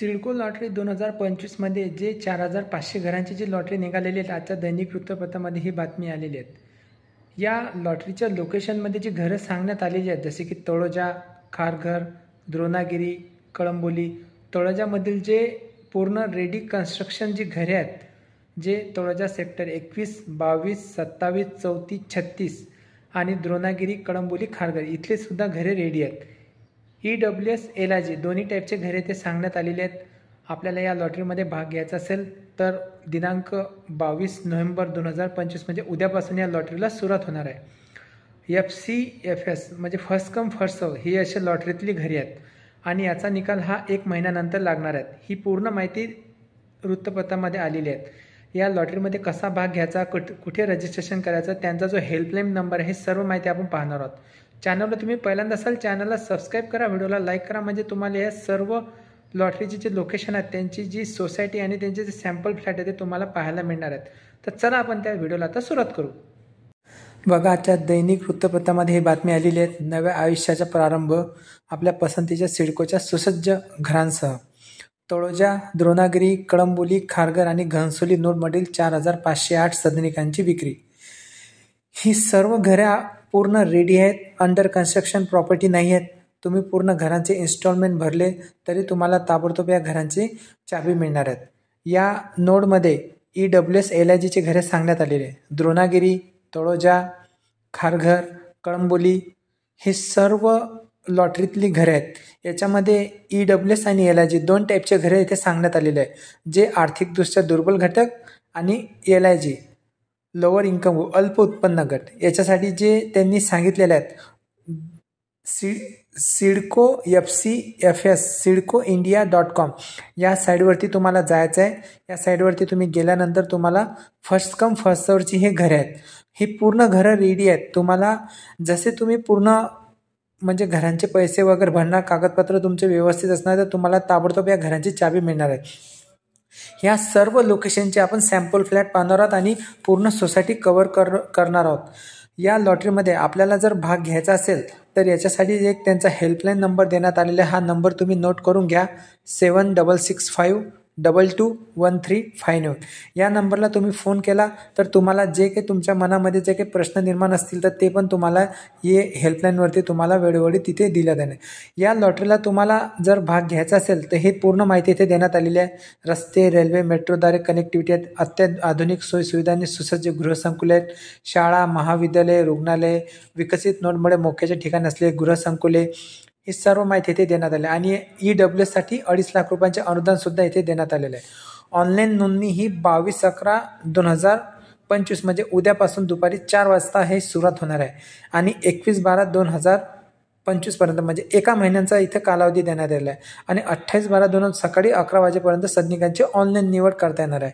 CIDCO lottery 2025मध्ये जे 4,500 घरांची जी lottery निघालेली आहे, आजच्या दैनिक वृत्तपत्रामध्ये ही बातमी आलेली आहे. या लॉटरीच्या लोकेशनमध्ये जी घरं सांगण्यात आलेली आहेत, जसे की तळोजा, खारघर, द्रोणागिरी, कळंबोली. तळोजामधील जे पूर्ण रेडी कन्स्ट्रक्शन जी घरे आहेत, जे तळोजा सेक्टर 21, 22, 27, 34, 36 आणि द्रोणागिरी, कळंबोली, खारघर इथले सुद्धा घरे रेडी आहेत. EWS LIG दोन्ही टाईपचे घरे ते सांगण्यात आलेले आहेत. आपल्याला या लॉटरीमध्ये भाग घ्यायचा असेल तर दिनांक 22 नोव्हेंबर 2025 म्हणजे उद्यापासून या लॉटरीला सुरुवात होणार आहे. FCFS म्हणजे फर्स्ट कम फर्स्ट सर्व ही अशा लॉटरीतली घरे आहेत आणि याचा निकाल हा 1 महिन्यानंतर लागणार आहे. ही पूर्ण माहिती वृत्तपत्रामध्ये आलेली आहे. या लॉटरीमध्ये कसा भाग घ्यायचा, कुठे रजिस्ट्रेशन करायचं, त्यांचा जो हेल्पलाईन नंबर आहे, हे सर्व माहिती आपण पाहणार आहोत. चॅनलला तुम्ही पहिल्यांदा असाल, चॅनलला सबस्क्राईब करा, व्हिडिओला लाईक करा, म्हणजे तुम्हाला या सर्व लॉटरीचे जे लोकेशन आहेत, त्यांची जी सोसायटी आणि त्यांचे जे सॅम्पल फ्लॅट आहे ते तुम्हाला पाहायला मिळणार आहेत. तर चला आपण त्या व्हिडिओला आता सुरुवात करू. बघा, आजच्या दैनिक वृत्तपत्रामध्ये ही बातमी आलेली आहे. नव्या आयुष्याचा प्रारंभ आपल्या पसंतीच्या सिडकोच्या सुसज्ज घरांसह. तळोजा, द्रोणागिरी, कळंबोली, खारघर आणि घनसोली नोडमधील 4,508 सदनिकांची विक्री. ही सर्व घरे पूर्ण रेडी आहेत, अंडर कन्स्ट्रक्शन प्रॉपर्टी नाही आहेत. तुम्ही पूर्ण घरांचे इन्स्टॉलमेंट भरले तरी तुम्हाला ताबडतोब या घरांची चाबी मिळणार आहेत. या नोडमध्ये EWS LIGचे घरे सांगण्यात आलेले आहे. द्रोणागिरी, तळोजा, खारघर, कळंबोली हे सर्व लॉटरीतली घरे आहेत. याच्यामध्ये EWS आणि LIG दोन टाईपचे घरे इथे सांगण्यात आलेले आहे. जे आर्थिकदृष्ट्या दुर्बल घटक आणि LIG लोअर इन्कम अल्प उत्पन्न गट, याच्यासाठी जे त्यांनी सांगितलेले आहेत. सिडको FCFS sidcoindia.com या साईडवरती तुम्हाला जायचं आहे. या साईडवरती तुम्ही गेल्यानंतर तुम्हाला फर्स्ट कम फर्स्ट सर्वची हे घरे आहेत. ही पूर्ण घरं रेडी आहेत. तुम्हाला जसे तुम्ही पूर्ण म्हणजे घरांचे पैसे वगैरे भरणार, कागदपत्र तुमचे व्यवस्थित असणार, तर तुम्हाला ताबडतोब या घरांची चाबी मिळणार आहे. ह्या सर्व लोकेशनचे आपण सॅम्पल फ्लॅट पाहणार आहोत आणि पूर्ण सोसायटी कव्हर करणार आहोत. या लॉटरीमध्ये आपल्याला जर भाग घ्यायचा असेल तर याच्यासाठी एक त्यांचा हेल्पलाईन नंबर देण्यात आलेला आहे. हा नंबर तुम्ही नोट करून घ्या. 7665221359. या नंबरला तुम्ही फोन केला तर तुम्हाला जे काही तुमच्या मनामध्ये जे काही प्रश्न निर्माण असतील तर ते पण तुम्हाला हे हेल्पलाईनवरती तुम्हाला वेळोवेळी तिथे दिल्या जाणार. या लॉटरीला तुम्हाला जर भाग घ्यायचा असेल तर हे पूर्ण माहिती इथे देण्यात आलेली आहे. रस्ते, रेल्वे, मेट्रोद्वारे कनेक्टिव्हिटी आहेत. अत्याधुनिक सोयीसुविधांनी सुसज्ज गृहसंकुले आहेत. शाळा, महाविद्यालय, रुग्णालय, विकसित नोडमुळे मोक्याचे ठिकाण असलेले गृहसंकुले, ही सर्व माहिती इथे देण्यात आली आणि EWS साठी 2.5 लाख रुपयांचे अनुदान सुद्धा इथे देण्यात आलेले आहे. ऑनलाईन नोंदणी ही 22/11/2025 म्हणजे उद्यापासून दुपारी 4 वाजता हे सुरुवात होणार आहे आणि 21/12/2025 पर्यंत म्हणजे 1 महिन्याचा इथे कालावधी देण्यात आलेला आहे आणि 28/12/2000 सकाळी 11 वाजेपर्यंत सदनिकांची ऑनलाईन निवड करता येणार आहे.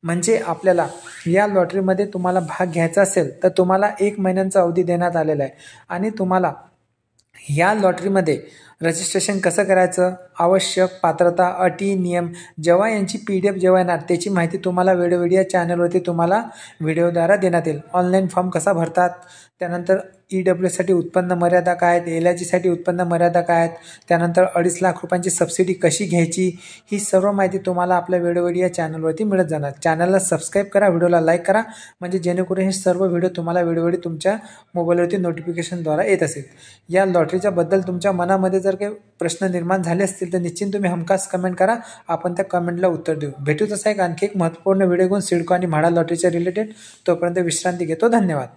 म्हणजे आपल्याला या लॉटरीमध्ये तुम्हाला भाग घ्यायचा असेल तर तुम्हाला 1 महिन्यांचा अवधी देण्यात आलेला आहे आणि तुम्हाला या लॉटरीमध्ये रजिस्ट्रेशन कसं करायचं, आवश्यक पात्रता, अटी, नियम, जेव्हा यांची PDF जेव्हा येणार त्याची माहिती तुम्हाला वेळोवेळी या चॅनलवरती तुम्हाला व्हिडिओद्वारा देण्यात येईल. ऑनलाईन फॉर्म कसा भरतात, त्यानंतर EWS साठी उत्पन्न मर्यादा काय आहेत, LIG साठी उत्पन्न मर्यादा काय आहेत, त्यानंतर 2.5 लाख रुपयांची सबसिडी कशी घ्यायची, ही सर्व माहिती तुम्हाला आपल्या वेळोवेळी या चॅनलवरती मिळत जाणार. चॅनलला सबस्क्राईब करा, व्हिडिओला लाईक करा, म्हणजे जेणेकरून हे सर्व व्हिडिओ तुम्हाला वेळोवेळी तुमच्या मोबाईलवरती नोटिफिकेशनद्वारा येत असेल. या लॉटरीच्या बद्दल तुमच्या मनामध्ये जर काही प्रश्न निर्माण झाले असतील तर निश्चित तुम्ही हमखास कमेंट करा, आपण त्या कमेंटला उत्तर देऊ. भेटूच असा आणखी एक महत्त्वपूर्ण व्हिडिओ घेऊन सिडको आणि म्हाडा लॉटरीच्या रिलेटेड. तोपर्यंत विश्रांती घेतो. धन्यवाद.